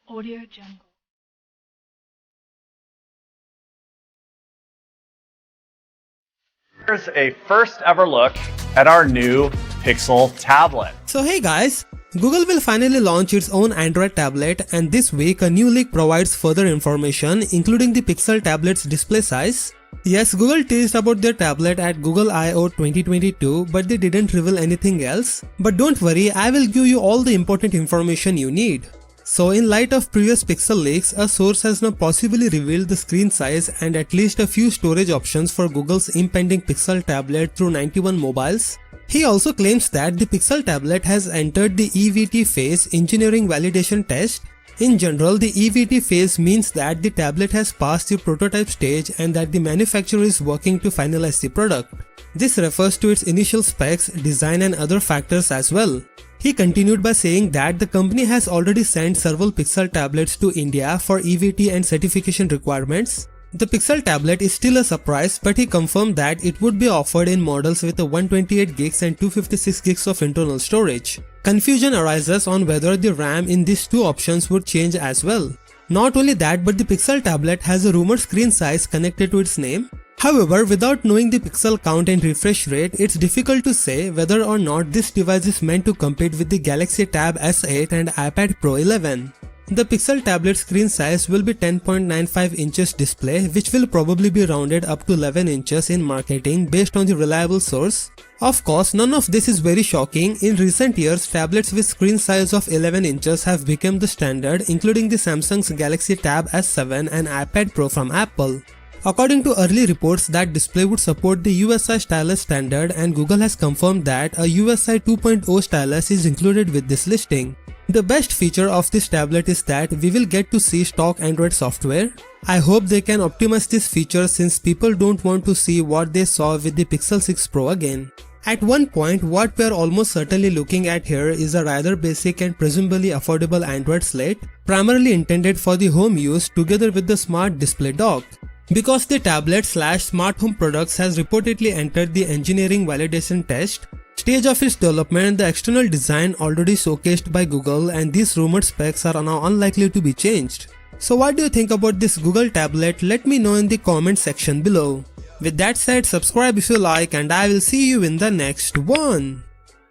Audio Jungle. Here's a first ever look at our new Pixel tablet. So hey guys, Google will finally launch its own Android tablet, and this week a new leak provides further information including the Pixel tablet's display size. Yes, Google teased about their tablet at Google I/O 2022, but they didn't reveal anything else. But don't worry, I will give you all the important information you need. So in light of previous Pixel leaks, a source has now possibly revealed the screen size and at least a few storage options for Google's impending Pixel tablet through 91 mobiles. He also claims that the Pixel tablet has entered the EVT phase, engineering validation test. In general, the EVT phase means that the tablet has passed the prototype stage and that the manufacturer is working to finalize the product. This refers to its initial specs, design and other factors as well. He continued by saying that the company has already sent several Pixel tablets to India for EVT and certification requirements. The Pixel tablet is still a surprise, but he confirmed that it would be offered in models with a 128GB and 256GB of internal storage. Confusion arises on whether the RAM in these two options would change as well. Not only that, but the Pixel tablet has a rumored screen size connected to its name. However, without knowing the pixel count and refresh rate, it's difficult to say whether or not this device is meant to compete with the Galaxy Tab S8 and iPad Pro 11. The Pixel tablet screen size will be 10.95 inches display, which will probably be rounded up to 11 inches in marketing based on the reliable source. Of course, none of this is very shocking. In recent years, tablets with screen size of 11 inches have become the standard, including the Samsung's Galaxy Tab S7 and iPad Pro from Apple. According to early reports, that display would support the USI stylus standard, and Google has confirmed that a USI 2.0 stylus is included with this listing. The best feature of this tablet is that we will get to see stock Android software. I hope they can optimize this feature since people don't want to see what they saw with the Pixel 6 Pro again. At one point, what we are almost certainly looking at here is a rather basic and presumably affordable Android slate, primarily intended for the home use together with the smart display dock. Because the tablet/smart home products has reportedly entered the engineering validation test stage of its development, the external design already showcased by Google, and these rumored specs are now unlikely to be changed. So what do you think about this Google tablet? Let me know in the comment section below. With that said, subscribe if you like, and I will see you in the next one.